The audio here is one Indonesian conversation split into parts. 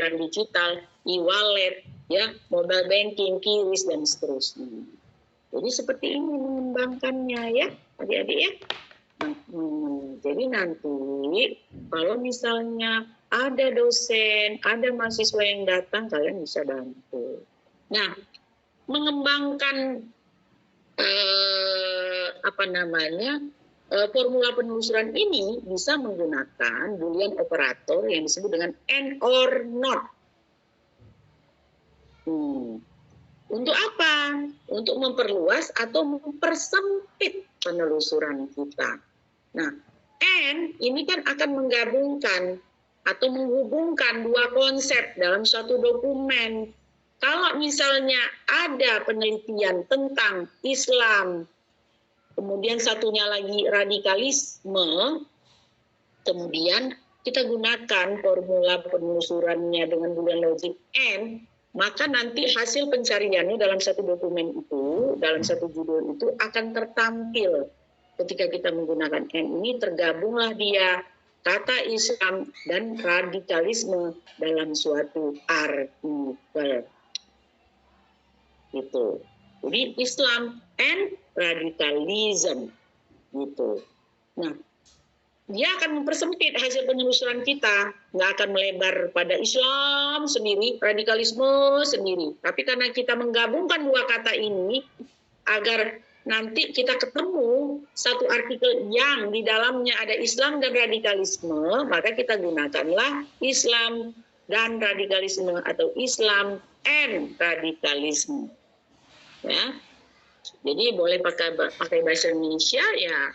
pembayaran digital, e-wallet, ya, mobile banking, QRIS dan seterusnya. Jadi seperti ini mengembangkannya ya, adik-adik ya. Jadi nanti kalau misalnya ada dosen, ada mahasiswa yang datang, kalian bisa bantu. Nah, mengembangkan formula penelusuran ini bisa menggunakan Boolean operator yang disebut dengan and or not. Untuk apa? Untuk memperluas atau mempersempit penelusuran kita. Nah, and ini kan akan menggabungkan atau menghubungkan dua konsep dalam suatu dokumen. Kalau misalnya ada penelitian tentang Islam, kemudian satunya lagi radikalisme, kemudian kita gunakan formula penelusurannya dengan Boolean logic and, maka nanti hasil pencariannya dalam satu dokumen itu, dalam satu judul itu akan tertampil. Ketika kita menggunakan and ini, tergabunglah dia kata Islam dan radikalisme dalam suatu artikel. Gitu. Jadi Islam and radikalisme gitu. Nah, dia akan mempersempit hasil penelusuran kita, nggak akan melebar pada Islam sendiri, radikalisme sendiri. Tapi karena kita menggabungkan dua kata ini, agar nanti kita ketemu satu artikel yang di dalamnya ada Islam dan radikalisme, maka kita gunakanlah Islam dan radikalisme atau Islam and radikalisme. Ya, jadi boleh pakai bahasa Indonesia ya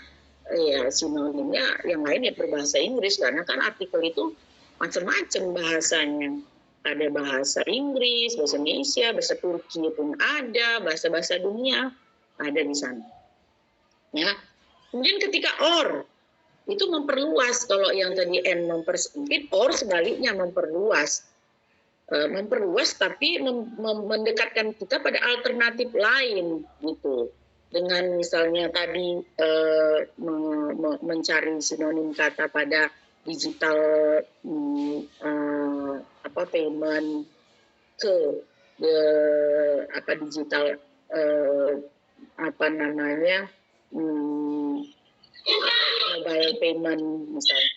sinonimnya, yang lain ya berbahasa Inggris, karena kan artikel itu macam-macam bahasanya. Ada bahasa Inggris, bahasa Indonesia, bahasa Turki pun ada, bahasa-bahasa dunia ada di sana. Ya, kemudian ketika or itu memperluas, kalau yang tadi n mempersempit, or sebaliknya memperluas tapi mendekatkan kita pada alternatif lain gitu. Dengan misalnya tadi mencari sinonim kata pada digital payment ke digital mobile payment misalnya,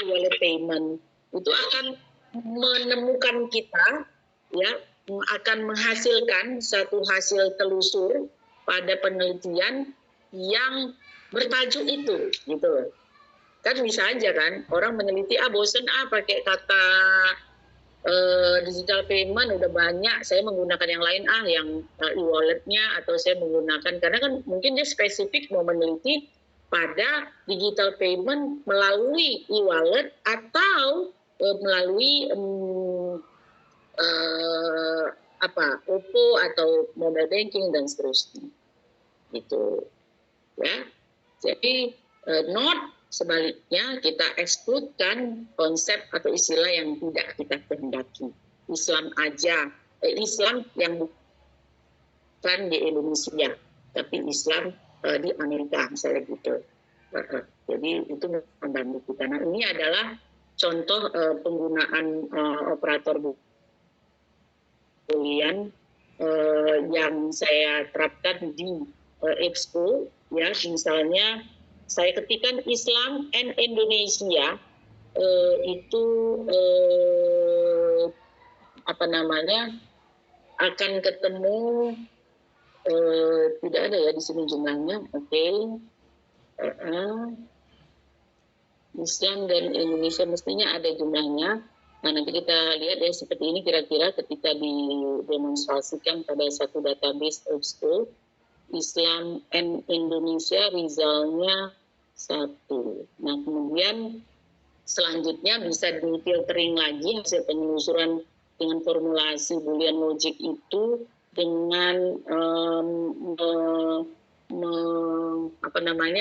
wallet payment, itu akan menemukan kita, ya, akan menghasilkan satu hasil telusur pada penelitian yang bertajuk itu, gitu. Kan bisa aja kan orang meneliti, bosen pakai kata digital payment udah banyak, saya menggunakan yang lain yang e-walletnya, atau saya menggunakan, karena kan mungkin dia spesifik mau meneliti pada digital payment melalui e-wallet atau melalui OPPO atau mobile banking dan seterusnya, gitu ya. Jadi not sebaliknya, kita ekskludkan konsep atau istilah yang tidak kita kehendaki. Islam aja, Islam yang bukan di Indonesia, tapi Islam di Amerika misalnya gitu. Jadi itu membantu kita. Nah, ini adalah contoh penggunaan operator Boolean yang saya terapkan di Expo, ya. Misalnya saya ketikkan Islam and Indonesia, itu akan ketemu, tidak ada ya di sini jumlahnya. Oke. Islam dan Indonesia mestinya ada jumlahnya. Nah, nanti kita lihat ya seperti ini kira-kira ketika didemonstrasikan pada satu database Expo, Islam and Indonesia resultnya 1. Nah, kemudian selanjutnya bisa di-filtering lagi hasil penelusuran dengan formulasi Boolean logic itu dengan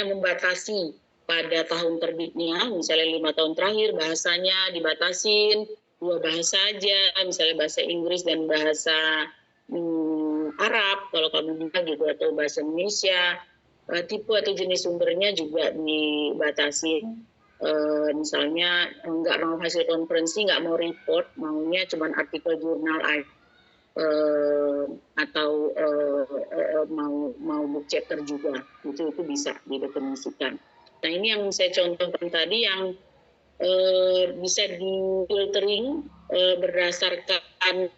membatasi pada tahun terbitnya, misalnya 5 tahun terakhir bahasanya dibatasin 2 bahasa aja, misalnya bahasa Inggris dan bahasa Arab kalau kamu minta gitu, atau bahasa Indonesia. Tipe atau jenis sumbernya juga dibatasi. misalnya nggak mau hasil konferensi, nggak mau report, maunya cuma artikel jurnal atau mau book chapter juga, itu bisa didefinisikan. Nah ini yang saya contohkan tadi yang bisa di-filtering berdasarkan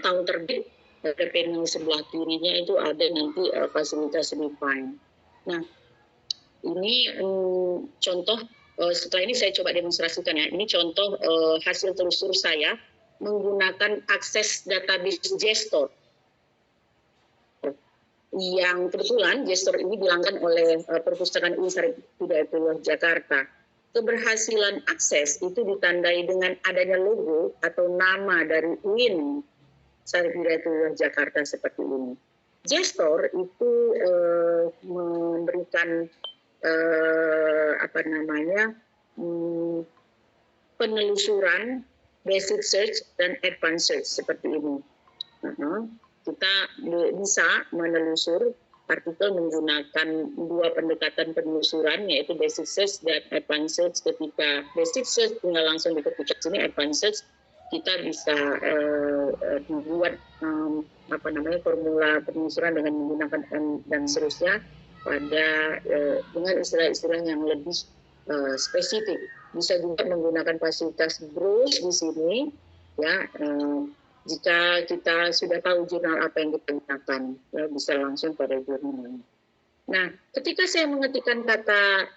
tahun terbit. Pada panel sebelah kirinya itu ada nanti fasilitas refine. Nah ini contoh, setelah ini saya coba demonstrasikan ya. Ini contoh hasil telusur saya menggunakan akses database Gestor. Yang kebetulan Gestor ini dilanggan oleh Perpustakaan UIN Syarif Hidayatullah Jakarta. Keberhasilan akses itu ditandai dengan adanya logo atau nama dari UIN Syarif Hidayatullah Jakarta seperti ini. Gestor itu memberikan penelusuran basic search dan advanced search seperti ini. Kita bisa menelusur artikel menggunakan dua pendekatan penelusuran, yaitu basic search dan advanced search. Ketika basic search tinggal langsung diketik sini, advanced search kita bisa membuat formula penelusuran dengan menggunakan dan seterusnya pada dengan istilah-istilah yang lebih spesifik. Bisa juga menggunakan fasilitas browse di sini, ya. Jika kita sudah tahu jurnal apa yang kita gunakan, ya, bisa langsung pada jurnal. Nah, ketika saya mengetikkan kata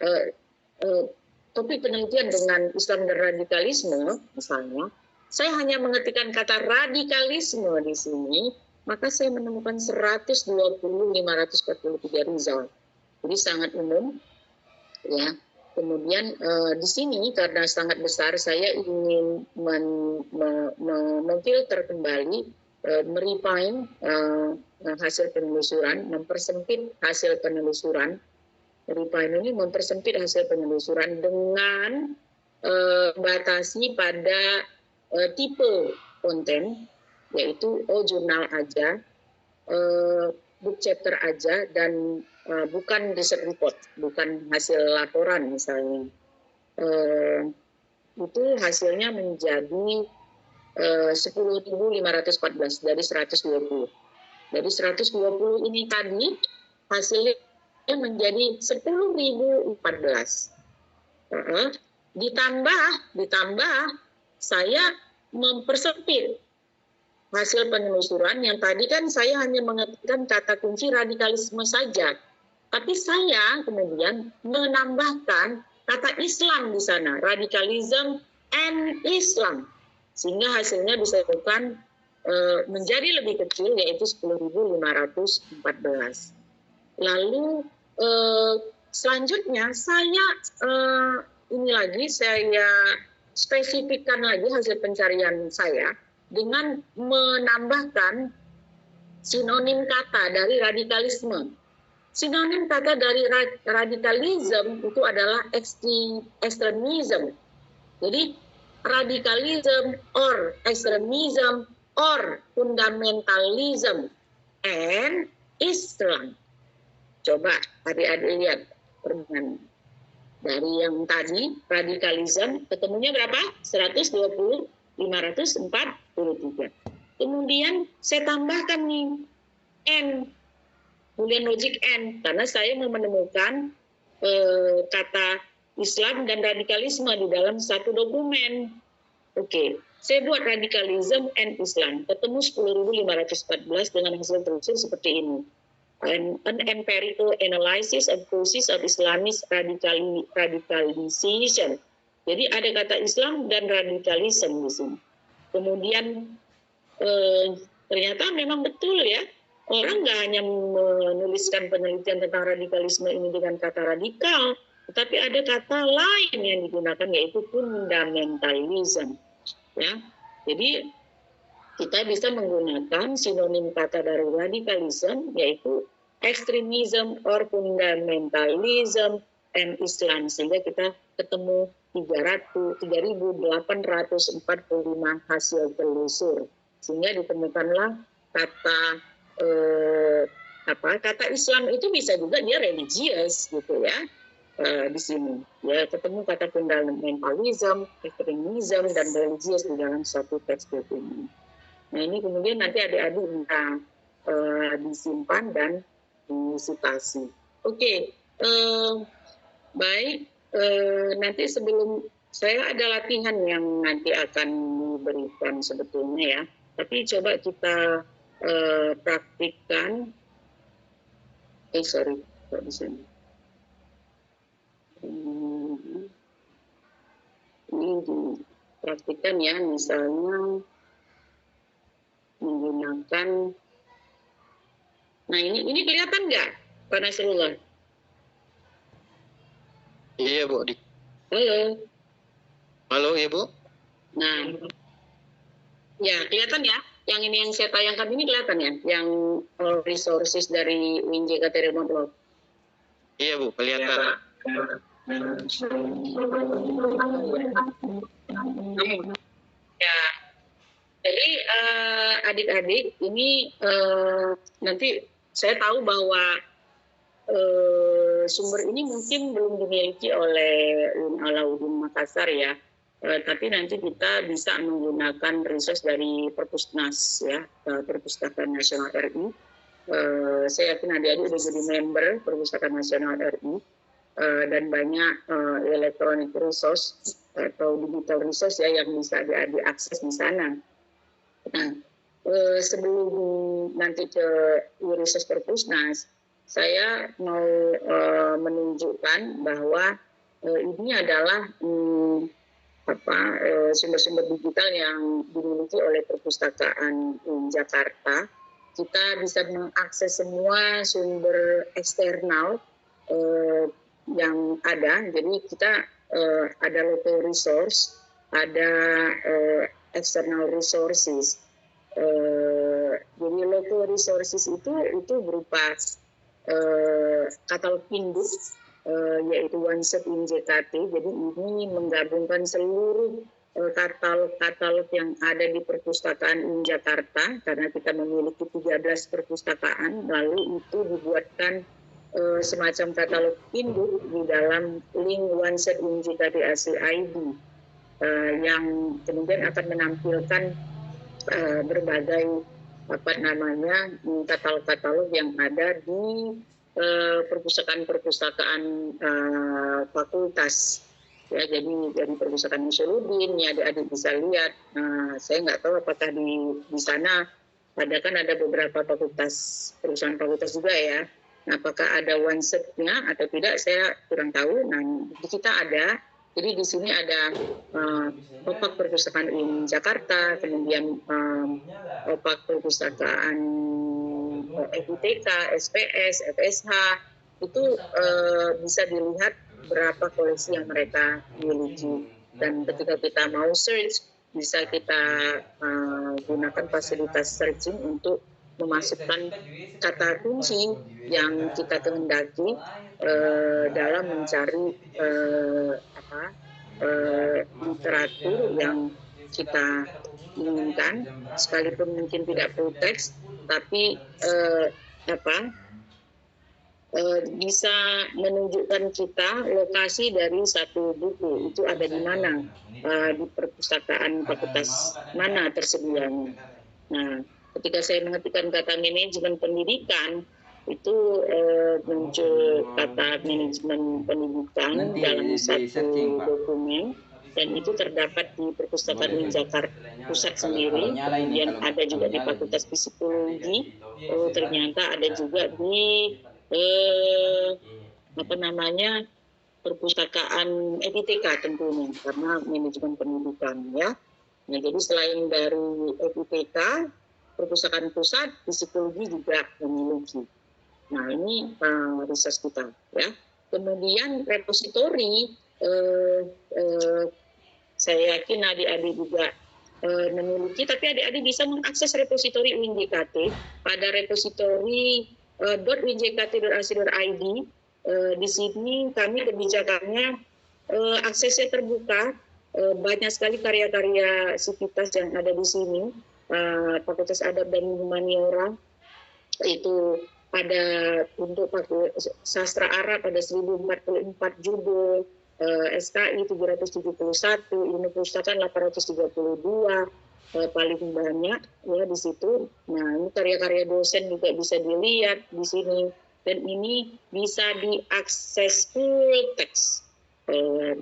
topik penelitian dengan Islam dan radikalisme, misalnya, saya hanya mengetikkan kata radikalisme di sini, maka saya menemukan 120.543 result. Jadi sangat umum, ya. Kemudian di sini karena sangat besar, saya ingin memfilter kembali, merefine hasil penelusuran, mempersempit hasil penelusuran. Refine ini mempersempit hasil penelusuran dengan batasi pada tipe konten, yaitu jurnal aja, book chapter aja, dan bukan research report, bukan hasil laporan misalnya. Itu hasilnya menjadi 10.514 dari 120. Dari 120 ini tadi hasilnya menjadi 10.014. Ditambah saya mempersempit hasil penelusuran yang tadi kan saya hanya mengetikkan kata kunci radikalisme saja. Tapi saya kemudian menambahkan kata Islam di sana, radikalism and Islam, sehingga hasilnya bisa bukan menjadi lebih kecil, yaitu 10.514. Lalu selanjutnya saya spesifikkan lagi hasil pencarian saya dengan menambahkan sinonim kata dari radikalisme. Sinonim kata dari radikalisme itu adalah ekstremism. Jadi radikalisme or ekstremism or fundamentalism and Islam. Coba adik-adik lihat perbandingan. Dari yang tadi radikalisme ketemunya berapa? 120.543. Kemudian saya tambahkan nih N, Boolean logic N, karena saya mau menemukan kata Islam dan radikalisme di dalam satu dokumen. Oke, saya buat radikalisme and Islam, ketemu 10.514 dengan hasil telusur seperti ini. An empirical analysis of causes of Islamist radicalization. Jadi ada kata Islam dan radikalisme di sini. Kemudian ternyata memang betul ya, orang nggak hanya menuliskan penelitian tentang radikalisme ini dengan kata radikal, tetapi ada kata lain yang digunakan, yaitu fundamentalism. Ya, jadi kita bisa menggunakan sinonim kata dari radikalisme, yaitu extremism or fundamentalism and Islam, sehingga kita ketemu 3.845 hasil telusur, sehingga ditemukanlah kata Islam itu bisa juga dia religius gitu ya. di sini. Ya, ketemu kata fundamentalism, ekstremism, dan religius di dalam satu tekstil ini. Nah, ini kemudian nanti adik-adik bisa disimpan dan disitasi. Oke, baik. Nanti sebelum saya ada latihan yang nanti akan diberikan sebetulnya ya. Tapi coba kita praktikkan. Sorry, kok di sini. Ini dipraktikkan ya, misalnya menggunakan. Nah, ini kelihatan nggak, Pak Nasrullah? Iya, Bu. Halo. Halo, ya, Bu. Nah, ya kelihatan ya. Yang ini yang saya tayangkan ini kelihatan ya, yang resources dari WinJKT Remote Lab. Iya, Bu, kelihatan. Ya, jadi adik-adik ini nanti saya tahu bahwa sumber ini mungkin belum dimiliki oleh Alauddin Makassar ya. Tapi nanti kita bisa menggunakan resource dari Perpusnas ya, Perpustakaan Nasional RI. Saya yakin adik-adik sudah jadi member Perpustakaan Nasional RI dan banyak electronic resource atau digital resource ya yang bisa adik-adik akses di sana. Nah, sebelum nanti ke resource Perpusnas, saya mau menunjukkan bahwa ini adalah sumber-sumber digital yang dimiliki oleh Perpustakaan Jakarta. Kita bisa mengakses semua sumber eksternal yang ada. Jadi kita ada local resource, ada external resources. Jadi local resources itu berupa katalog induk, yaitu OneSet JKT. Jadi ini menggabungkan seluruh katalog-katalog yang ada di Perpustakaan Jakarta, karena kita memiliki 13 perpustakaan, lalu itu dibuatkan semacam katalog induk di dalam link OneSet JKT Asli ID, yang kemudian akan menampilkan berbagai katalog-katalog yang ada di perpustakaan-perpustakaan fakultas. Ya, jadi dari Perpustakaan Nasruddin, ya adik-adik bisa lihat. Saya nggak tahu apakah di sana ada beberapa perusahaan fakultas juga ya. Nah, apakah ada OneSet-nya atau tidak, saya kurang tahu. Nah, di kita ada. Jadi di sini ada opak Perpustakaan Jakarta, kemudian opak Perpustakaan FITK, SPS, FSH, itu bisa dilihat berapa koleksi yang mereka miliki. Dan ketika kita mau search, bisa kita gunakan fasilitas searching untuk memasukkan kata kunci yang kita kehendaki dalam mencari literatur yang kita inginkan, sekalipun mungkin tidak full text, tapi bisa menunjukkan kita lokasi dari satu buku itu ada di mana, di perpustakaan fakultas mana tersedianya. Nah, ketika saya mengetikkan kata manajemen pendidikan, itu muncul kata manajemen pendidikan dalam satu dokumen, dan itu terdapat di Perpustakaan Jakarta Pusat sendiri, kemudian ada juga di Fakultas Psikologi, ternyata ada juga di Perpustakaan FITK tentunya, karena manajemen pendidikan ya. Nah, jadi selain dari FITK, Perpustakaan Pusat Psikologi juga memiliki. Nah, ini resource kita ya. Kemudian repositori, saya yakin adik-adik juga memiliki, tapi adik-adik bisa mengakses repositori WinJKT pada repositori .winjkt.ac.id. Di sini kami kebijakannya aksesnya terbuka, banyak sekali karya-karya sivitas yang ada di sini. Fakultas Adab dan Humaniora itu ada untuk sastra Arab ada 1044 judul, SKI 771, ilmu perpustakaan 832, paling banyak ya di situ. Nah, ini karya-karya dosen juga bisa dilihat di sini, dan ini bisa diakses full text,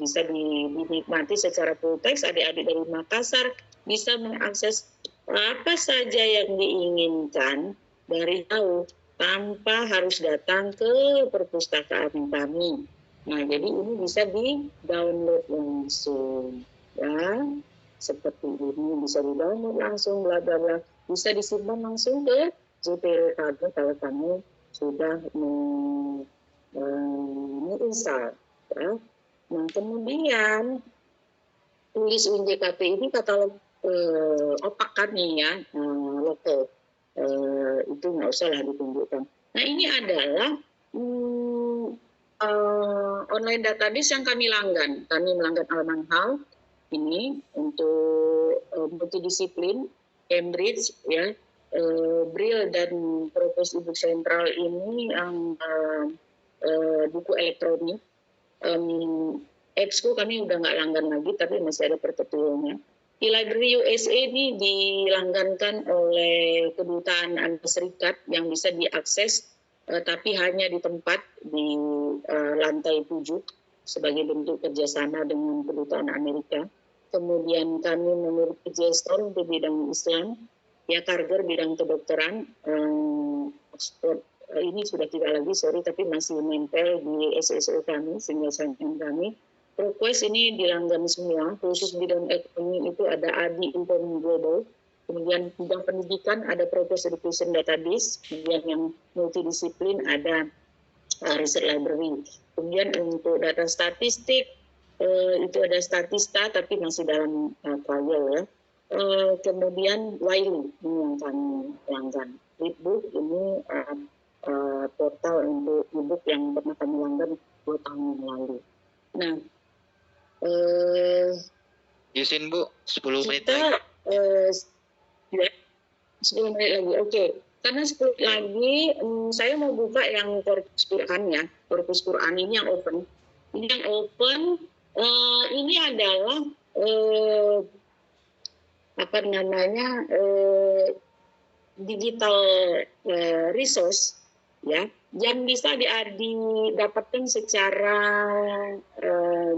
bisa dinikmati secara full text. Adik-adik dari Makassar bisa mengakses apa saja yang diinginkan dari jauh tanpa harus datang ke perpustakaan kami. Nah, jadi ini bisa di-download langsung, ya. Seperti ini bisa di-download langsung, bla bla bla. Bisa disimpan langsung ke JPL kamu kalau kamu sudah menginstal. Ya. Nah, kemudian tulis UNJKP ini katalog otak kami ya, lokal. Itu nggak usah lah ditunjukkan. Nah, ini adalah online database yang kami langgan. Kami melanggan Al-Manhal ini untuk multidisiplin, Cambridge ya, Braille dan Purpose e-book sentral ini yang buku elektronik. EBSCO kami udah nggak langgan lagi, tapi masih ada perpetualnya. Di Library USA ini dilanggankan oleh Kedutaan Amerika Serikat yang bisa diakses, tapi hanya di tempat di lantai 7 sebagai bentuk kerjasama dengan Kedutaan Amerika. Kemudian kami memiliki JSTOR untuk bidang Islam, ya Karger bidang kedokteran, Oxford ini sudah tidak lagi, tapi masih menempel di SSO kami, single sign kami. ProQuest ini dilanggan semua, khusus bidang ekonomi itu ada ADI Inform Global, kemudian bidang pendidikan ada ProQuest Education Database, kemudian yang multidisiplin ada Research Library. Kemudian untuk data statistik itu ada Statista tapi masih dalam trial ya. Kemudian Wiley ini yang kami langgan. Readbook ini portal untuk e-book yang pernah kami langgan 2 tahun yang lalu. Nah, izin Bu, 10 menit kita lagi. 10 menit lagi, oke. Karena 10 menit lagi saya mau buka yang korpus Quran ya. Korpus Quran ini yang open. Ini yang open, ini adalah digital resource ya, yang bisa didapatkan secara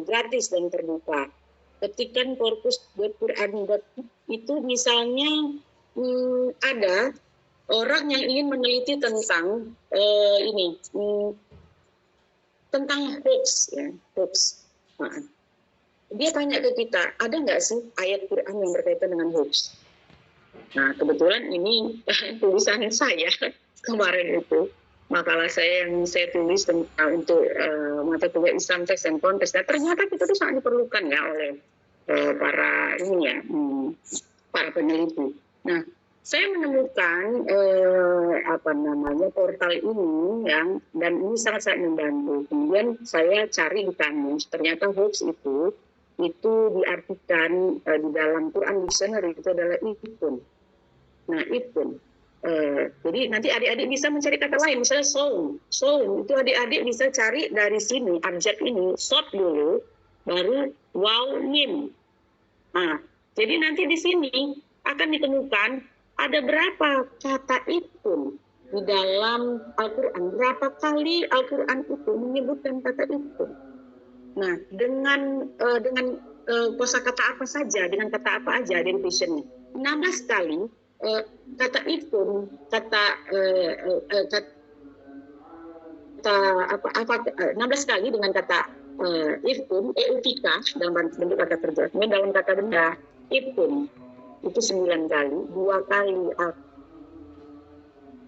gratis dan terbuka. Ketikan korpus.quran itu misalnya ada orang yang ingin meneliti tentang tentang hoax ya, hoax. Nah, dia tanya ke kita, ada nggak sih ayat Quran yang berkaitan dengan hoax? Nah, kebetulan ini tulisan saya kemarin itu, makalah saya yang saya tulis tentang untuk mata kuliah Islam Text and Context. Nah, ternyata itu tuh sangat diperlukan ya oleh para peneliti. Nah, saya menemukan portal ini yang, dan ini sangat membantu. Kemudian saya cari di kamus, ternyata hoax itu diartikan di dalam Quran Dictionary itu adalah ifkun. Nah, ifkun. Jadi nanti adik-adik bisa mencari kata lain, misalnya soul itu adik-adik bisa cari dari sini, abjad ini, sod dulu, baru waw mim. Nah, jadi nanti di sini akan ditemukan ada berapa kata ifkun di dalam Al-Quran, berapa kali Al-Quran itu menyebutkan kata ifkun. Nah, dengan kosakata apa saja, dengan kata apa aja derivationnya. 16 kali kata ifkun, 16 kali dengan kata ifkun, eutika dalam bentuk kata kerja, dalam kata benda ifkun itu 9 kali, 2 kali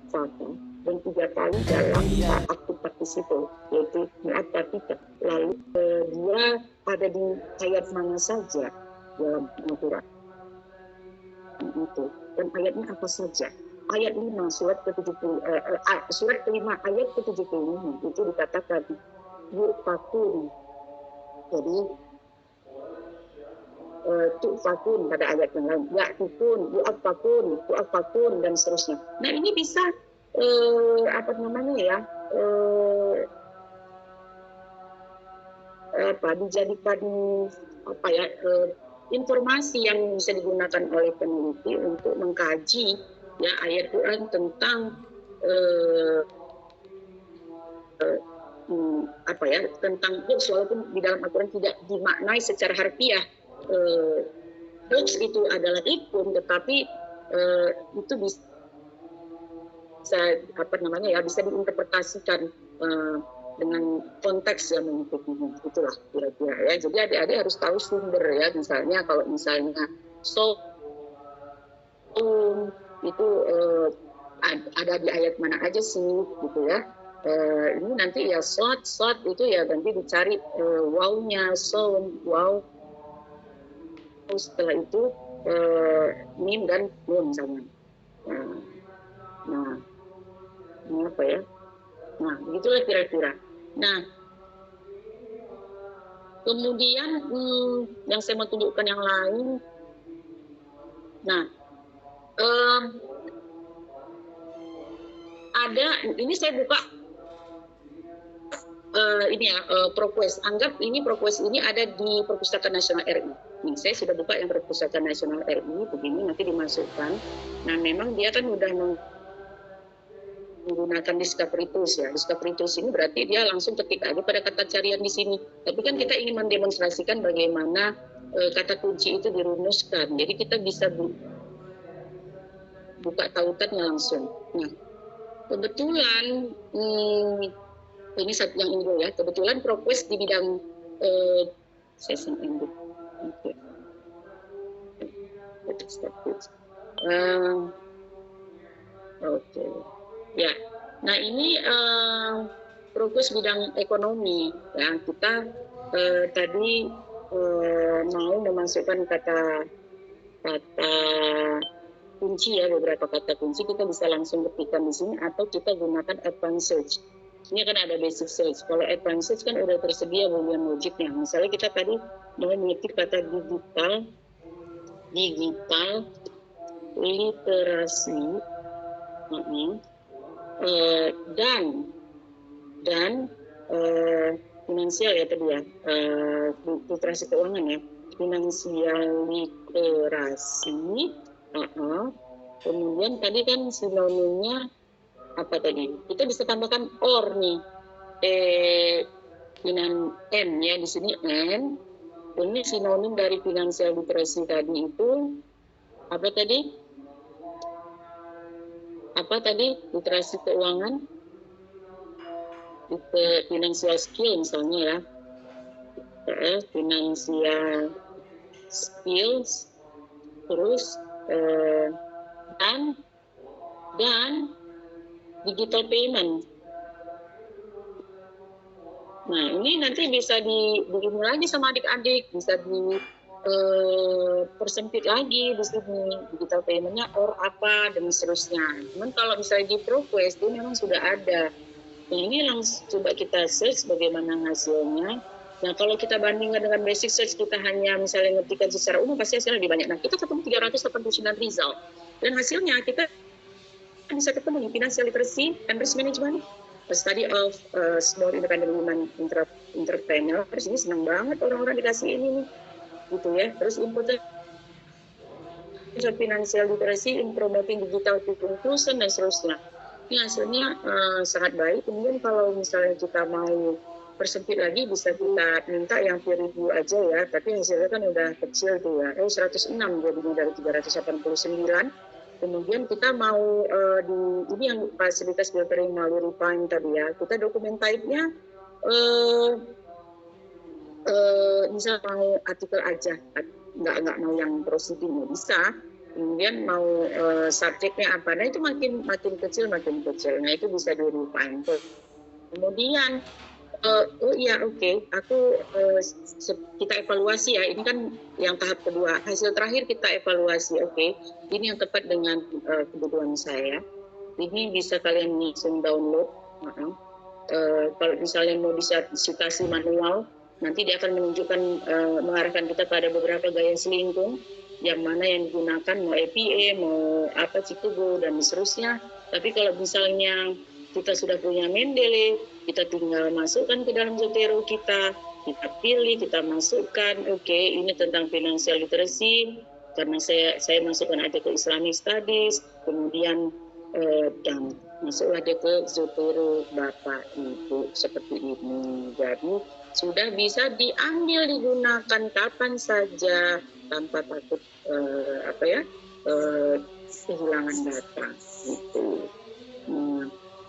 kata, dan 3 kali dalam aktif partisipal, yaitu mengatakan. Lalu dia ada di ayat mana saja dalam Al-Quran itu, dan ayatnya apa saja. Ayat 5 surat ke-70 surat ke-5 ayat ke-75 itu dikatakan yu'fakun. Jadi tu'fakun pada ayat yang lain, ya'fikun, yu'afakun, dan seterusnya. Nah, ini bisa apa namanya ya, dijadikan apa ya, informasi yang bisa digunakan oleh peneliti untuk mengkaji ya ayat Quran tentang apa ya, tentang hoax, walaupun di dalam Al-Quran tidak dimaknai secara harfiah hoax itu adalah ikun, tetapi itu bisa apa namanya ya, bisa diinterpretasikan dengan konteks yang mengikuti, itulah kira-kira ya. Jadi adik-adik harus tahu sumber ya, misalnya kalau misalnya itu ada di ayat mana aja sih gitu ya. Ini nanti ya short itu ya nanti dicari wawnya, wow, setelah itu mim dan nun misalnya. Nah, ini apa ya? Nah, begitulah kira-kira. Nah, kemudian yang saya mau tunjukkan yang lain. Nah, ada, ini saya buka ini ya, ProQuest. Anggap ini ProQuest ini ada di Perpustakaan Nasional RI. Nih, saya sudah buka yang Perpustakaan Nasional RI, begini nanti dimasukkan. Nah, memang dia kan udah menggunakan discovery tools ya. Discovery tools ini berarti dia langsung ketik aja pada kata carian di sini. Tapi kan kita ingin mendemonstrasikan bagaimana kata kunci itu dirumuskan. Jadi kita bisa buka tautannya langsung. Nah, kebetulan ini yang ini dulu ya. Kebetulan ProQuest di bidang session ending. Oke. Oke. Ya. Nah, ini ProQuest bidang ekonomi ya. Kita tadi mau memasukkan kata kunci ya, beberapa kata kunci kita bisa langsung ketikkan di sini atau kita gunakan advanced search. Ini kan ada basic search. Kalau advanced search kan udah tersedia boolean logiknya. Misalnya kita tadi mau mengetik kata digital literasi dan finansial ya tadi ya, literasi keuangan ya, finansial literasi. Kemudian tadi kan sinonimnya apa tadi? Kita bisa tambahkan or nih, dengan n ya di sini n. Ini sinonim dari finansial literasi tadi itu apa tadi? Apa tadi? Literasi keuangan, financial skill misalnya ya, financial skills, terus dan digital payment. Nah, ini nanti bisa diilmu lagi sama adik-adik, bisa persempit lagi di sini digital paymentnya or apa dan seterusnya. Cuman kalau misalnya di ProQuest itu memang sudah ada. Nah, ini langsung coba kita search bagaimana hasilnya. Nah, kalau kita bandingkan dengan basic search, kita hanya misalnya ngetikkan secara umum, pasti hasilnya lebih banyak. Nah, kita ketemu 389 result. Dan hasilnya kita bisa ketemu di financial literacy and risk management, a study of small independent women entrepreneurs. Ini senang banget orang-orang dikasih ini nih, gitu ya. Terus importance of financial literacy in promoting digital inclusion dan seterusnya. Ini hasilnya sangat baik. Kemudian kalau misalnya kita mau persempit lagi, bisa kita minta yang peer review aja ya. Tapi hasilnya kan udah kecil tuh ya. 106 jadinya dari 389. Kemudian kita mau ini yang fasilitas filtering melalui Refine tadi ya. Kita dokumen type-nya misal mau artikel aja, nggak mau yang proceeding bisa. Kemudian mau subjeknya apa, nah itu makin kecil. Nah itu bisa di refine. Kemudian kita evaluasi ya, ini kan yang tahap kedua, hasil terakhir kita evaluasi. Ini yang tepat dengan kebutuhan saya, ini bisa kalian langsung download. Kalau misalnya mau disitasi manual, nanti dia akan menunjukkan mengarahkan kita pada beberapa gaya selingkung yang mana yang digunakan, mau APA, mau apa Cikubo dan seterusnya. Tapi kalau misalnya kita sudah punya Mendeley, kita tinggal masukkan ke dalam Zotero kita pilih, kita masukkan, oke, ini tentang financial literacy, karena saya masukkan aja ke Islamic Studies, kemudian dan masuklah dia ke Zotero Bapak Ibu seperti ini. Jadi sudah bisa diambil, digunakan kapan saja tanpa takut kehilangan data gitu.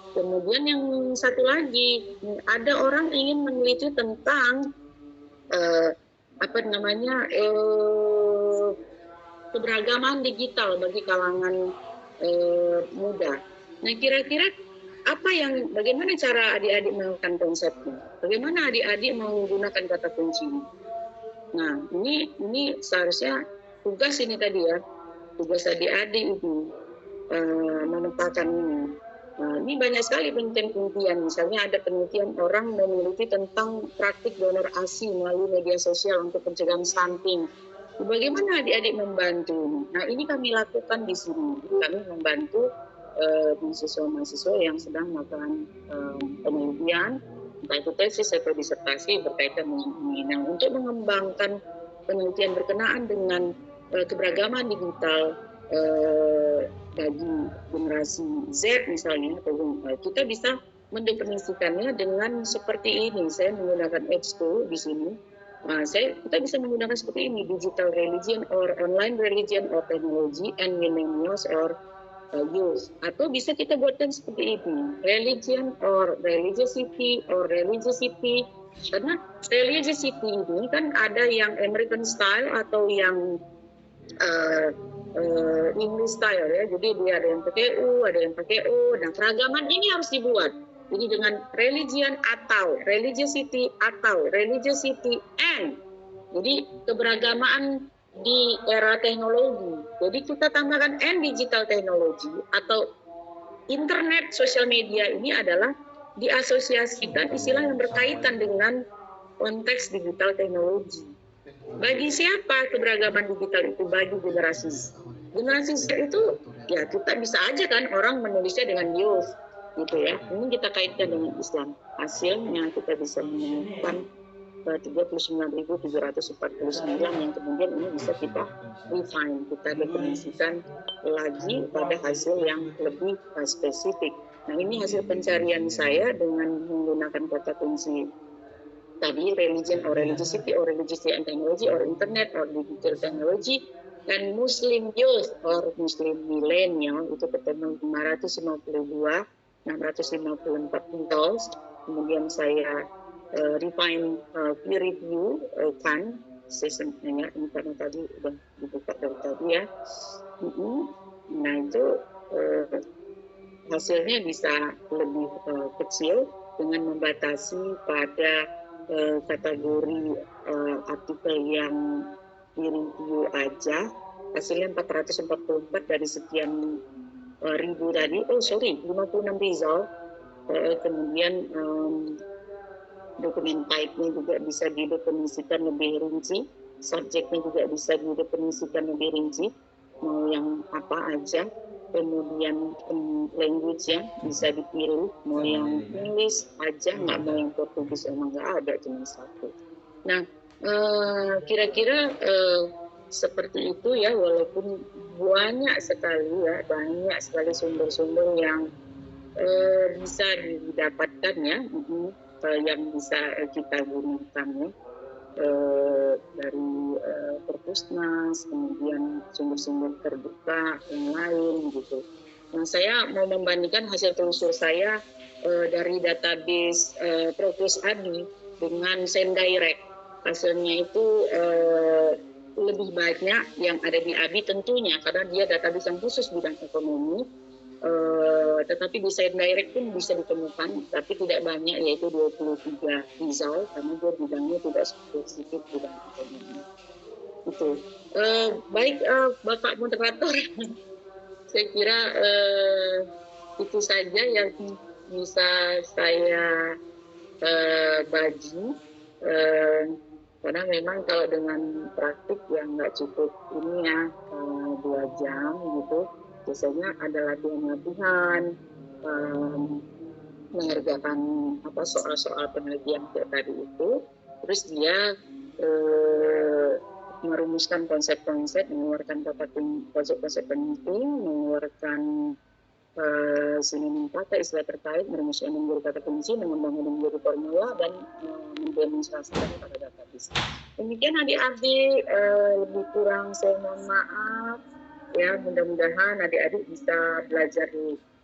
Kemudian yang satu lagi, ada orang ingin meneliti tentang keberagaman digital bagi kalangan muda. Nah, kira-kira bagaimana cara adik-adik melakukan konsepnya? Bagaimana adik-adik menggunakan kata kunci? Nah, ini seharusnya tugas ini tadi ya, tugas adik-adik itu menempatkan ini. Nah, ini banyak sekali penelitian. Misalnya ada penelitian orang meneliti tentang praktik donor ASI melalui media sosial untuk pencegahan stunting. Bagaimana adik-adik membantu? Nah, ini kami lakukan di sini. Kami membantu mahasiswa-mahasiswa yang sedang melakukan penelitian, entah itu tesis atau disertasi berkaitan dengan ini. Nah, untuk mengembangkan penelitian berkenaan dengan keberagaman digital bagi generasi Z misalnya, kita bisa mendefinisikannya dengan seperti ini. Saya menggunakan EBSCO di sini. Kita bisa menggunakan seperti ini: digital religion or online religion or technology and millennials or youth. Atau bisa kita buatkan seperti ini: religion or religiosity or religiosity. Karena religiosity ini kan ada yang American style atau yang English style ya, jadi dia ada yang pakai U, ada yang pakai O. Nah, keragaman ini harus dibuat. Jadi dengan religion atau religiosity atau religiosity and, jadi keberagamaan di era teknologi. Jadi kita tambahkan and digital technology atau internet, sosial media ini adalah diasosiasikan istilah yang berkaitan dengan konteks digital teknologi. Bagi siapa keberagaman digital itu? Bagi generasi Z. Generasi Z itu ya kita bisa aja kan orang menulisnya dengan youth gitu ya. Ini kita kaitkan dengan Islam. Hasilnya kita bisa menemukan 39.749 yang kemudian ini bisa kita refine, kita definisikan lagi pada hasil yang lebih spesifik. Nah, ini hasil pencarian saya dengan menggunakan kata kunci tadi: religion or religiosity or religiosity and technology or internet or digital technology, dan Muslim youth or Muslim millennial itu ketemu 552, 654 titles. Kemudian saya refine peer review kan sistemnya ini karena tadi udah dibuka dari tadi ya. Nah, itu hasilnya bisa lebih kecil dengan membatasi pada kategori artikel yang di-review aja. Hasilnya 444 dari sekian ribu tadi. 56 result. Kemudian dokumen type-nya juga bisa didefinisikan lebih rinci. Subjeknya juga bisa didefinisikan lebih rinci. Mau yang apa aja. Kemudian language ya bisa dipilih, mau yang English aja, nggak mau yang Portugis, emang nggak ada, cuma satu. Nah, kira-kira seperti itu ya, walaupun banyak sekali sumber-sumber yang bisa didapatkan ya, yang bisa kita gunakan ya. Dari Perpusnas, kemudian sumber-sumber terbuka yang lain gitu. Nah, saya mau membandingkan hasil telusur saya dari database Propus Adi dengan Sendirect. Hasilnya itu lebih banyak yang ada di ABI tentunya, karena dia database yang khusus bidang ekonomi. Tetapi di Sendirect pun bisa ditemukan, tapi tidak banyak, yaitu 23 result, karena dia bidangnya tidak spesifik bidang ekonomi. Itu. Baik, Bapak Moderator, saya kira itu saja yang bisa saya bagi. Karena memang kalau dengan praktik yang nggak cukup ini ya 2 jam gitu, biasanya ada latihan-latihan mengerjakan soal-soal penelitian tadi itu, terus dia merumuskan konsep-konsep, mengeluarkan konsep-konsep penting, mengeluarkan sinonim kata, istilah terkait, merumuskan menjadi kata kunci, mengembangkan menjadi formula, dan mendemonstrasikan pada database. Demikian adik-adik, lebih kurang saya mohon maaf. Ya, mudah-mudahan adik-adik bisa belajar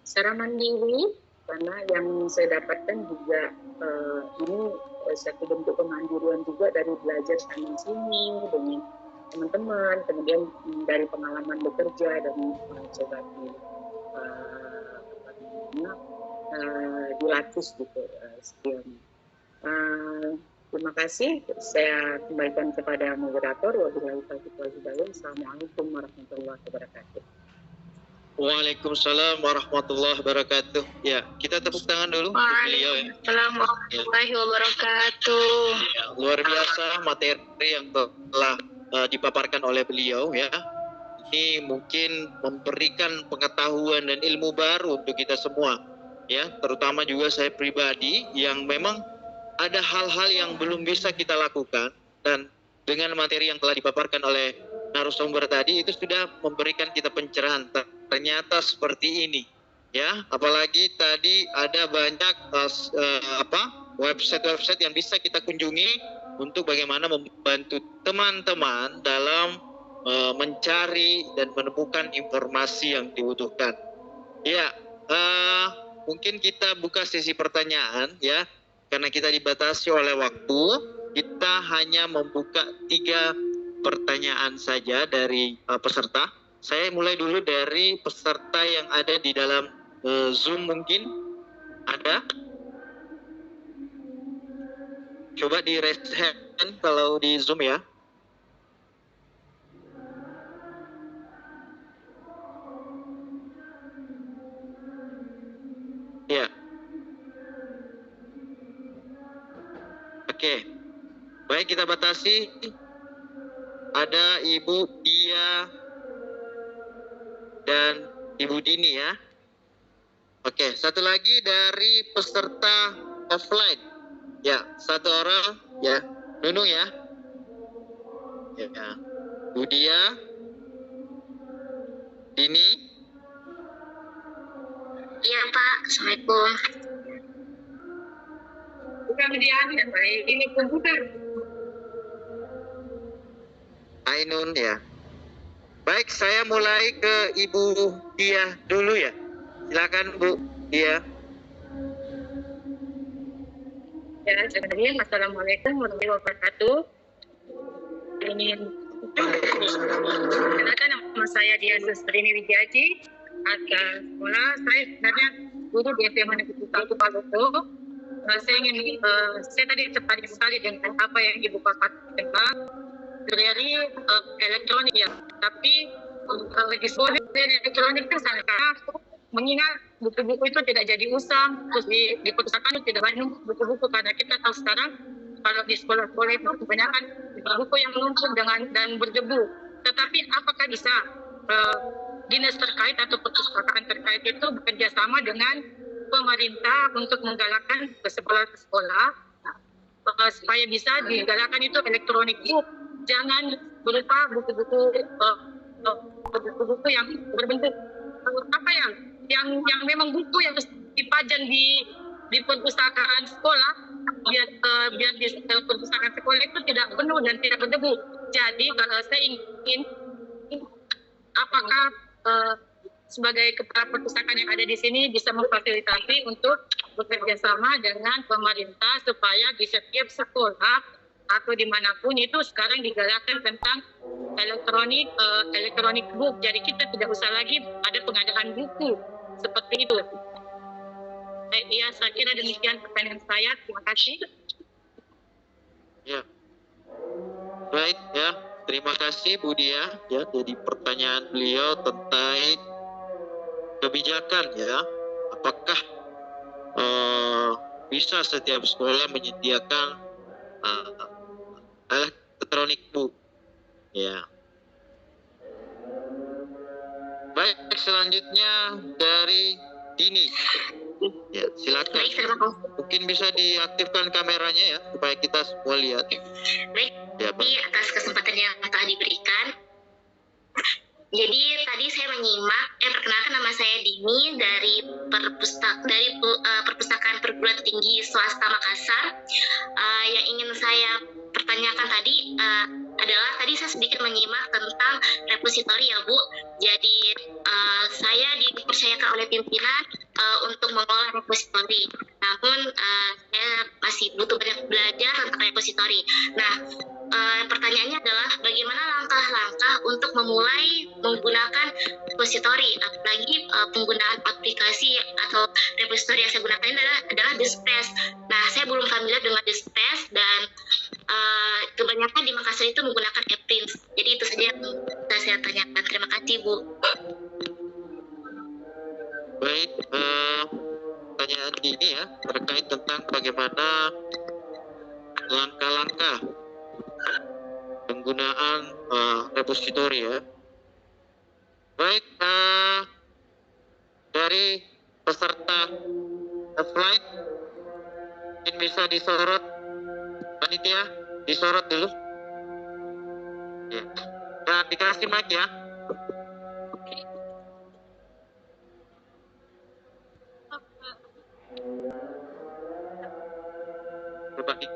secara mandiri, karena yang saya dapatkan juga ini satu bentuk kemandirian juga dari belajar sana sini dengan teman-teman, kemudian dari pengalaman bekerja dan mencoba dilatih gitu skillnya. Terima kasih. Saya kembalikan kepada moderator. Wabillahi taufiq wal hidayah. Assalamualaikum warahmatullahi wabarakatuh. Waalaikumsalam warahmatullahi wabarakatuh. Ya, kita tepuk tangan dulu untuk beliau ya. Waalaikumsalam warahmatullahi wabarakatuh. Ya, luar biasa materi yang telah dipaparkan oleh beliau ya. Ini mungkin memberikan pengetahuan dan ilmu baru untuk kita semua ya, terutama juga saya pribadi yang memang ada hal-hal yang belum bisa kita lakukan, dan dengan materi yang telah dipaparkan oleh narasumber tadi itu sudah memberikan kita pencerahan. Ternyata seperti ini ya, apalagi tadi ada banyak website-website yang bisa kita kunjungi untuk bagaimana membantu teman-teman dalam mencari dan menemukan informasi yang dibutuhkan. Ya, mungkin kita buka sesi pertanyaan ya, karena kita dibatasi oleh waktu. Kita hanya membuka 3 pertanyaan saja dari peserta. Saya mulai dulu dari peserta yang ada di dalam Zoom, mungkin ada. Coba di raise hand kalau di Zoom ya. Ya. Oke. Baik, kita batasi. Ada Ibu Dia dan Ibu Dini ya. Oke, satu lagi dari peserta offline. Ya, satu orang ya. Nunung ya. Ya. Bu Dia, Dini. Iya Pak, Assalamualaikum. Bukan dia, ini komputer. Ainun ya. Baik, saya mulai ke Ibu Dia dulu ya. Silakan Bu Dia. Ya, Assalamualaikum warahmatullahi wabarakatuh. Ini kenalkan, nama saya Dia Sustrini Wijaji. Asal sekolah saya sebenarnya guru di SMA Negeri 1 Palopo. Saya tadi tertarik sekali dengan apa yang Ibu katakan dari elektronik ya. Tapi di sekolah elektronik itu sangat mengingat buku-buku itu tidak jadi usang, terus di perpustakaan itu tidak banyak buku-buku, karena kita tahu sekarang kalau di sekolah-sekolah itu kebanyakan buku yang lumpuh dan berdebu. Tetapi apakah bisa dinas terkait atau perpustakaan terkait itu bekerja sama dengan pemerintah untuk menggalakkan ke sekolah-sekolah supaya bisa digalakkan itu elektronik book, jangan berupa buku-buku yang berbentuk apa yang memang buku yang dipajang di perpustakaan sekolah, biar di perpustakaan sekolah itu tidak penuh dan tidak berdebu. Jadi kalau saya ingin, apakah sebagai kepala perpustakaan yang ada di sini bisa memfasilitasi untuk bekerja sama dengan pemerintah supaya di setiap sekolah atau dimanapun itu sekarang digalakkan tentang elektronik book. Jadi kita tidak usah lagi ada pengadaan buku seperti itu. Ya, saya kira demikian pertanyaan saya. Terima kasih. Ya. Baik ya, terima kasih Bu Dia ya. Jadi pertanyaan beliau tentang kebijakan ya, apakah bisa setiap sekolah menyediakan elektronik book ya. Baik, selanjutnya dari Dini. Ya, silakan. Baik, terima kasih. Mungkin bisa diaktifkan kameranya ya, supaya kita semua lihat. Baik, Ya, Pak. atas kesempatan yang telah diberikan. Jadi tadi saya menyimak, perkenalkan nama saya Dini dari Perpustakaan Perguruan Tinggi Swasta Makassar. Yang ingin saya pertanyakan tadi adalah tadi saya sedikit menyimak tentang repositori ya Bu. Jadi saya dipercayakan oleh pimpinan untuk mengolah repositori. Namun saya masih butuh banyak belajar tentang repositori. Nah, pertanyaannya adalah bagaimana langkah-langkah untuk memulai menggunakan repositori, apalagi penggunaan aplikasi atau repositori yang saya gunakan ini adalah Dispress. Nah, saya belum familiar dengan Dispress dan kebanyakan di Makassar itu menggunakan ePrint. Jadi itu saja yang bisa saya tanyakan. Terima kasih Bu. Baik, pertanyaan ini ya terkait tentang bagaimana langkah-langkah penggunaan repositori ya. Baik, dari peserta offline mungkin bisa disorot panitia, disorot dulu. Ya. Dan dikasih mic ya. Coba di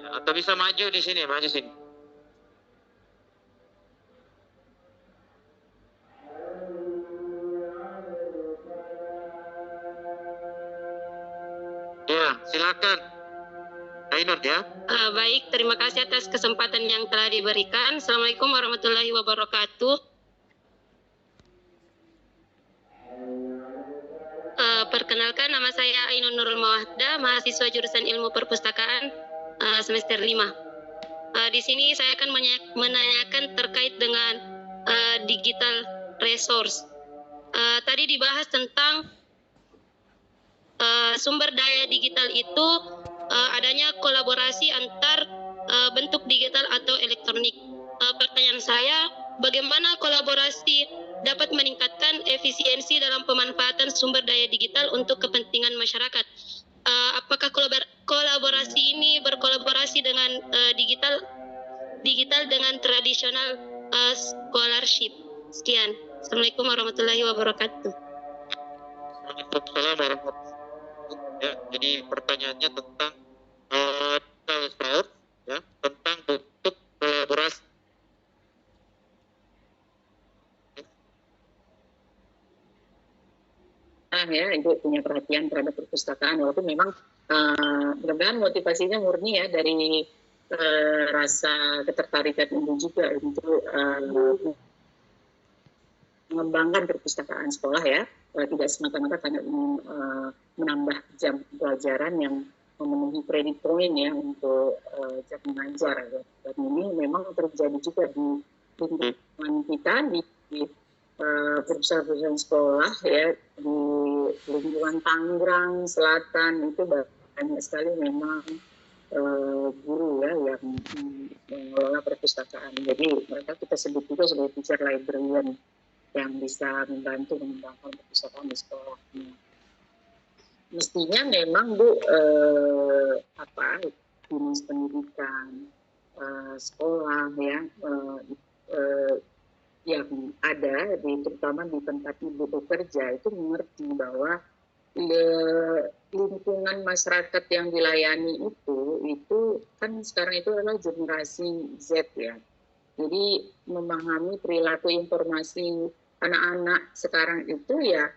ya, atau bisa maju di sini, maju sini. Ya, silakan. Ainun ya. Baik, terima kasih atas kesempatan yang telah diberikan. Assalamualaikum warahmatullahi wabarakatuh. Perkenalkan, nama saya Ainun Nurul Mawahda, mahasiswa jurusan Ilmu Perpustakaan semester 5. Di sini saya akan menanyakan terkait dengan digital resource. Tadi dibahas tentang sumber daya digital itu adanya kolaborasi antar bentuk digital atau elektronik. Pertanyaan saya, bagaimana kolaborasi dapat meningkatkan efisiensi dalam pemanfaatan sumber daya digital untuk kepentingan masyarakat? Apakah kolaborasi ini berkolaborasi dengan digital dengan tradisional scholarship? Sekian. Assalamualaikum warahmatullahi wabarakatuh. Waalaikumsalam warahmatullahi wabarakatuh. Ya, jadi pertanyaannya tentang ya, tentang bentuk kolaborasi. Ya, Ibu punya perhatian terhadap perpustakaan, walaupun memang mudah-mudahan motivasinya murni ya dari rasa ketertarikan Ibu juga untuk mengembangkan perpustakaan sekolah ya, tidak semata-mata karena ingin menambah jam pelajaran yang memenuhi kredit poin ya untuk jam mengajar ya. Dan ini memang terjadi juga di lingkungan kita di perusahaan sekolah ya, di lingkungan Tangerang Selatan itu banyak sekali memang guru ya yang mengelola perpustakaan. Jadi mereka kita sebut juga sebagai teacher librarian yang bisa membantu mengembangkan perpustakaan di sekolah. Mestinya memang Bu dinas pendidikan sekolah ya yang ada terutama di tempat Ibu bekerja itu mengerti bahwa lingkungan masyarakat yang dilayani itu kan sekarang itu adalah generasi Z ya. Jadi memahami perilaku informasi anak-anak sekarang itu ya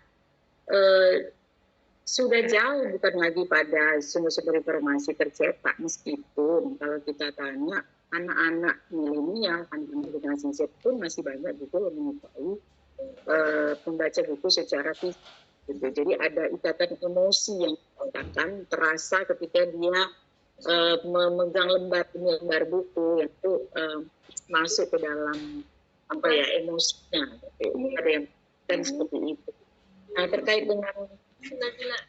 sudah jauh bukan lagi pada sumber-sumber informasi tercetak, meskipun kalau kita tanya anak-anak milenial, anak-anak generasi Z pun masih banyak juga yang mengetahui membaca buku secara fisik. Gitu. Jadi ada ikatan emosi yang terasa ketika dia memegang lembar buku yang itu masuk ke dalam emosinya. Gitu. Ada yang seperti itu. Nah, terkait dengan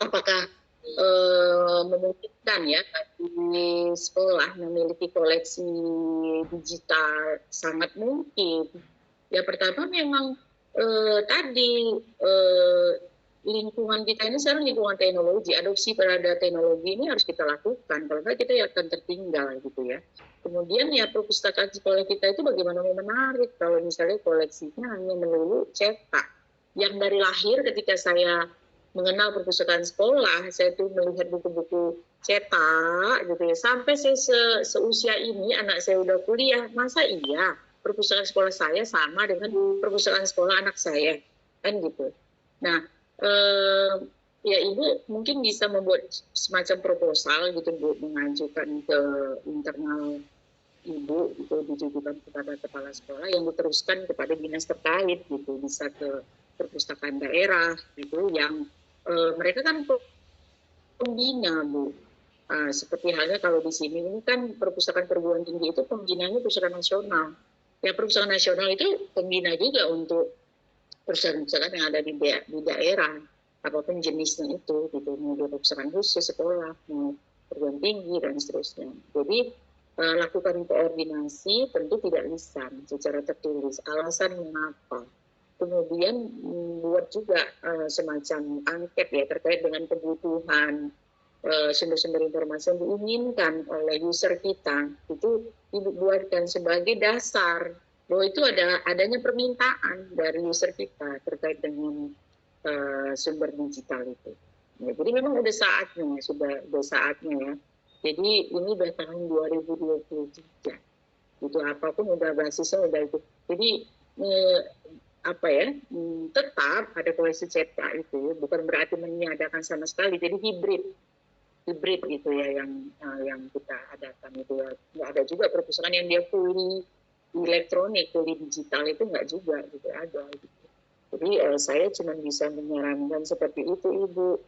apakah memungkinkan ya bagi sekolah memiliki koleksi digital, sangat mungkin. Ya pertama memang tadi lingkungan kita ini sekarang lingkungan teknologi, adopsi terhadap teknologi ini harus kita lakukan, kalau enggak kita akan tertinggal gitu ya. Kemudian ya perpustakaan sekolah kita itu bagaimana mau menarik kalau misalnya koleksinya hanya melulu cetak. Yang dari lahir ketika saya mengenal perpustakaan sekolah, saya tuh melihat buku-buku cetak gitu ya. Sampai saya seusia ini anak saya udah kuliah, masa iya perpustakaan sekolah saya sama dengan perpustakaan sekolah anak saya, kan gitu. Nah, ya ibu mungkin bisa membuat semacam proposal gitu bu, mengajukan ke internal ibu itu ditujukan kepada kepala sekolah yang diteruskan kepada dinas terkait gitu, bisa ke perpustakaan daerah gitu yang mereka kan pembina bu. Seperti halnya kalau di sini ini kan perpustakaan perguruan tinggi itu pembinanya perpustakaan nasional. Ya perpustakaan nasional itu pembina juga untuk perpustakaan yang ada di daerah, apapun jenisnya itu, gitu, mau perpustakaan khusus sekolah, mau perguruan tinggi dan seterusnya. Jadi lakukan koordinasi tentu tidak lisan secara tertulis. Alasan mengapa? Kemudian buat juga semacam angket ya terkait dengan kebutuhan sumber-sumber informasi yang diinginkan oleh user kita, itu dibuatkan sebagai dasar bahwa itu adanya permintaan dari user kita terkait dengan sumber digital itu. Ya, jadi memang sudah saatnya ya. Jadi ini udah tahun 2023. Itu apapun udah basisnya udah itu. Jadi tetap ada koleksi cetak itu bukan berarti meniadakan sama sekali. Jadi hibrid gitu ya yang kita adakan itu ya. Nggak ada juga perpustakaan yang dia fully elektronik, fully digital itu nggak juga gitu ada gitu. Jadi saya cuma bisa menyarankan seperti itu ibu.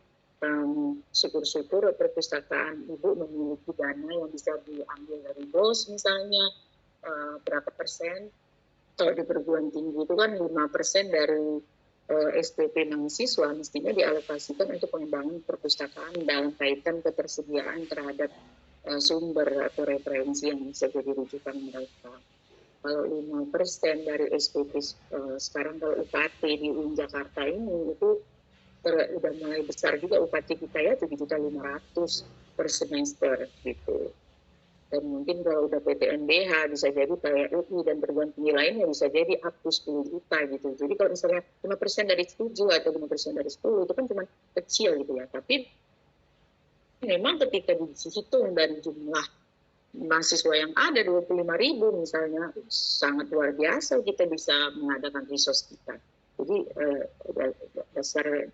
Syukur-syukur perpustakaan ibu memiliki dana yang bisa diambil dari BOS misalnya berapa persen. Kalau di perguruan tinggi itu kan 5% dari SPP mahasiswa mestinya dialokasikan untuk pengembangan perpustakaan dalam kaitan ketersediaan terhadap sumber atau referensi yang bisa jadi rujukan mereka. Kalau 5% dari SPP sekarang kalau UKT di UIN Jakarta ini itu udah mulai besar juga UKT kita ya 7.500.000 per semester gitu. Dan mungkin kalau udah PTNBH bisa jadi kayak UI dan perguruan tinggi lainnya bisa jadi up to 10 juta gitu. Jadi kalau misalnya 5% dari 7 atau 5% dari 10 itu kan cuma kecil gitu ya. Tapi memang ketika dihitung dari jumlah mahasiswa yang ada 25.000 misalnya sangat luar biasa kita bisa mengadakan resource kita. Jadi dasar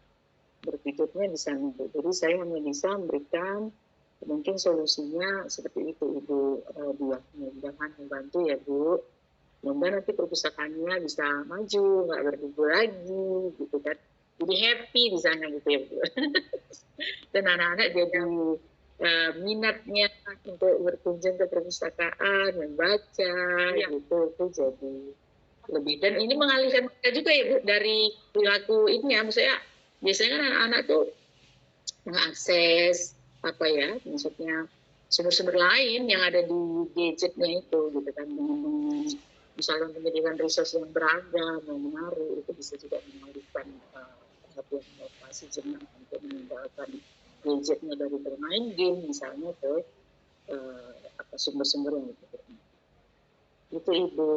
berpikirnya di sana. Jadi saya hanya bisa memberikan mungkin solusinya seperti itu Ibu Diah. Mudah-mudahan membantu ya Bu. Mudah-mudahan nanti perpustakaannya bisa maju, nggak berhubung lagi gitu kan. Jadi happy di sana gitu ya Bu. Dan anak-anak jadi minatnya untuk berkunjung ke perpustakaan, membaca gitu itu jadi lebih. Dan ini mengalihkan mereka juga ya Bu dari perilaku ini ya. Biasanya kan anak-anak tuh mengakses maksudnya sumber-sumber lain yang ada di gadgetnya itu gitu kan, misalnya menyediakan resource yang beragam yang menarik, itu bisa juga mengalihkan perhatian mereka sejenak untuk meninggalkan gadgetnya dari bermain game misalnya ke sumber-sumber yang itu Ibu.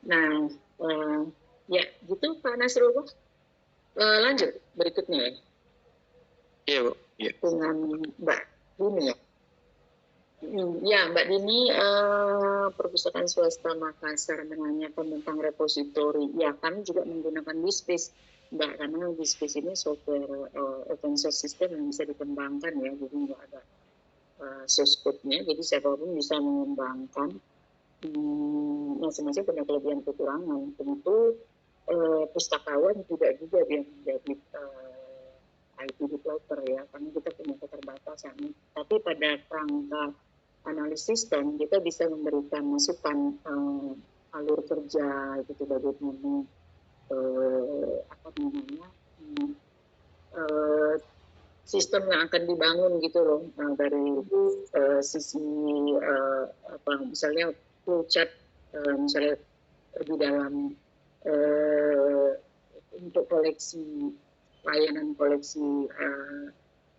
Nah ya gitu Pak Nasrullah. Lanjut berikutnya ya. Iya Bu. Ya. Dengan Mbak Dini ya. Ya Mbak Dini, perpustakaan swasta Makassar menanyakan tentang repositori. Ya kami juga menggunakan DSpace Mbak, karena DSpace ini software open source system yang bisa dikembangkan ya, jadi nggak ada source code-nya, jadi siapapun bisa mengembangkan. Masing-masing punya kelebihan kekurangan. Tentu pustakawan tidak juga dia menjadi IT developer ya, karena kita punya keterbatasan. Tapi pada kerangka analisis sistem kita bisa memberikan masukan alur kerja gitu, bagaimana sistem yang akan dibangun gitu loh, dari sisi misalnya flowchart, misalnya di dalam untuk koleksi layanan koleksi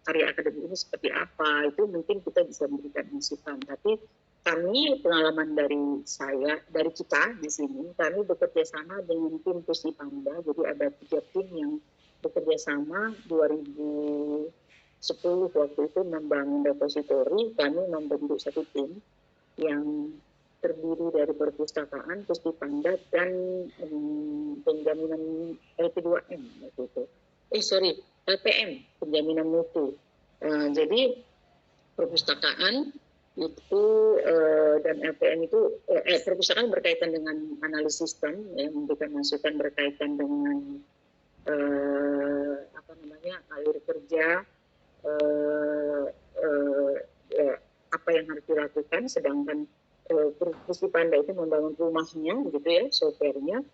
karya akademik ini seperti apa, itu mungkin kita bisa memberikan masukan. Tapi kami, pengalaman dari kita di sini, kami bekerja sama dengan tim Pusdipanda. Jadi ada 3 tim yang bekerja sama 2010 waktu itu membangun repositori. Kami membentuk satu tim yang terdiri dari perpustakaan, Pusdipanda, dan penjaminan LP2M waktu itu. LPM, penjaminan mutu. Jadi perpustakaan itu dan LPM itu perpustakaan berkaitan dengan analisis sistem, ya, memberikan masukan berkaitan dengan alur kerja, apa yang harus dilakukan, sedangkan Pusdipanda itu membangun rumahnya, gitu ya, softwarenya,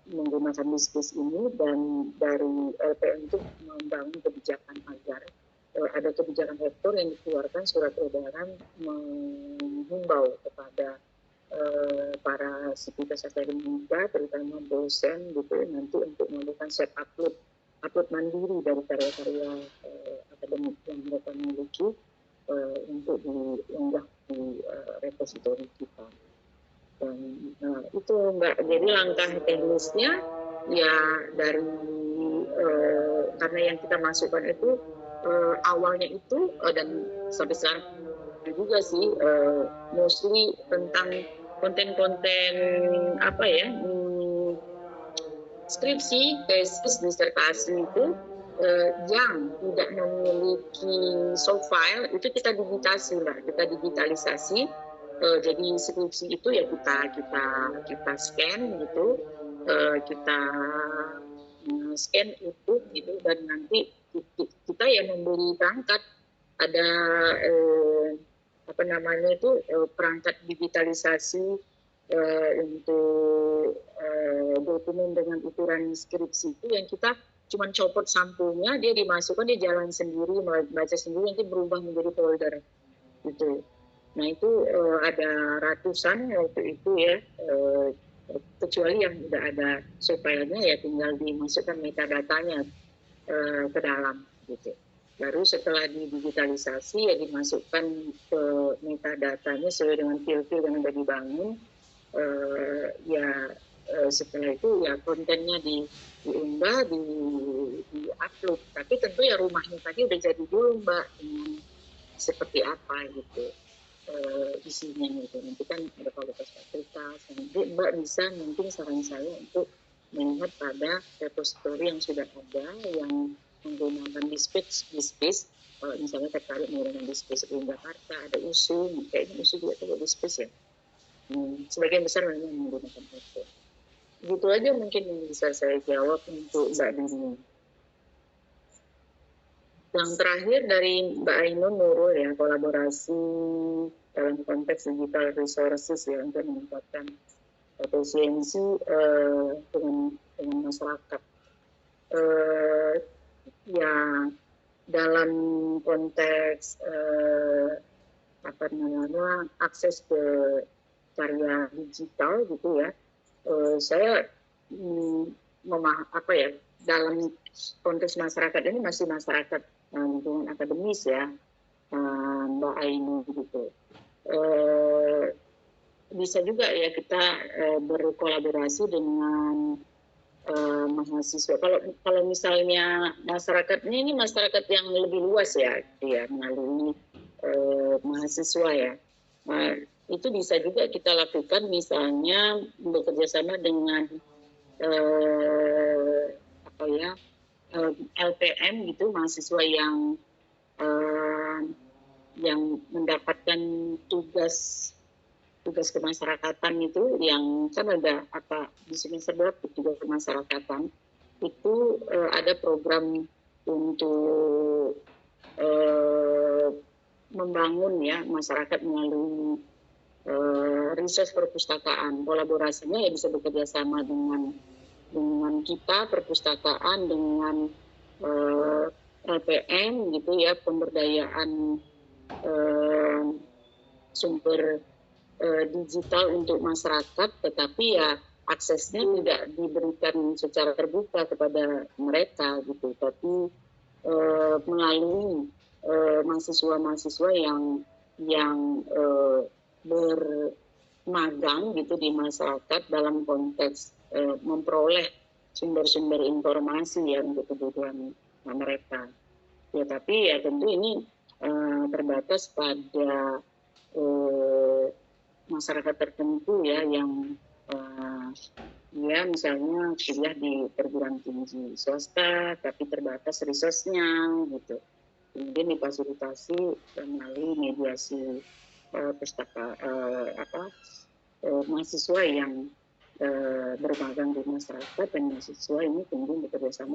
menggunakan bisnis ini, dan dari LPM itu membangun kebijakan agar ada kebijakan rektor yang dikeluarkan surat edaran menghimbau kepada para sivitas akademik, terutama dosen gitu, nanti untuk melakukan set upload mandiri dari karya-karya akademik yang mereka miliki untuk diunggah di repositori kita. Dan itu Mbak, jadi langkah teknisnya ya dari karena yang kita masukkan itu awalnya itu dan sampai sekarang juga sih mostly tentang konten-konten skripsi, tesis, disertasi itu yang tidak memiliki soft file itu kita digitalisasi. Jadi skripsi itu ya kita scan gitu, kita scan itu gitu, dan nanti kita yang membeli perangkat, ada perangkat digitalisasi untuk dokumen dengan ukuran skripsi itu yang kita cuma copot sampulnya, dia dimasukkan, dia jalan sendiri, baca sendiri, nanti berubah menjadi folder gitu. Nah itu ada ratusan waktu itu ya, kecuali yang udah ada software-nya ya tinggal dimasukkan metadatanya ke dalam gitu. Baru setelah didigitalisasi ya dimasukkan ke metadatanya sesuai dengan file-file yang sudah dibangun. Setelah itu ya kontennya diunggah, di-upload. Tapi tentu ya rumahnya tadi udah jadi dulu Mbak, seperti apa gitu isinya gitu. Nanti kan ada kualitas fasilitas. Nanti Mbak bisa, mungkin saran saya untuk melihat pada repository yang sudah ada yang menggunakan dispatch. Kalau misalnya tertarik menggunakan dispatch di Jakarta, ada USU, kayaknya USU juga ada dispatch ya. Sebagian besar memang menggunakan itu. Gitu aja mungkin yang bisa saya jawab untuk Mbak Dini. Yang terakhir dari Mbak Ainun Nurul ya, kolaborasi dalam konteks digital resources ya untuk meningkatkan efisiensi dengan masyarakat. Ya dalam konteks akses ke karya digital gitu ya, saya dalam konteks masyarakat ini masih masyarakat lingkungan akademis ya, Mbak Ainun gitu. Bisa juga ya kita berkolaborasi dengan mahasiswa. Kalau misalnya masyarakatnya ini masyarakat yang lebih luas ya melalui mahasiswa ya. Itu bisa juga kita lakukan, misalnya bekerjasama dengan LPM gitu, mahasiswa yang mendapatkan tugas kemasyarakatan itu, yang kan ada di semester berapa tugas kemasyarakatan itu ada program untuk membangun ya masyarakat melalui research perpustakaan. Kolaborasinya ya bisa bekerja sama dengan kita perpustakaan, dengan LPM gitu ya, pemberdayaan sumber digital untuk masyarakat, tetapi ya aksesnya tidak diberikan secara terbuka kepada mereka gitu, tapi melalui mahasiswa-mahasiswa yang bermagang gitu di masyarakat dalam konteks memperoleh sumber-sumber informasi ya untuk kebutuhan mereka. Ya tapi ya tentu ini terbatas pada masyarakat tertentu ya yang dia misalnya kuliah di perguruan tinggi swasta tapi terbatas resource-nya gitu. Kemudian difasilitasi melalui mediasi mahasiswa yang bermagang di masyarakat, dan mahasiswa ini kemudian bekerjasama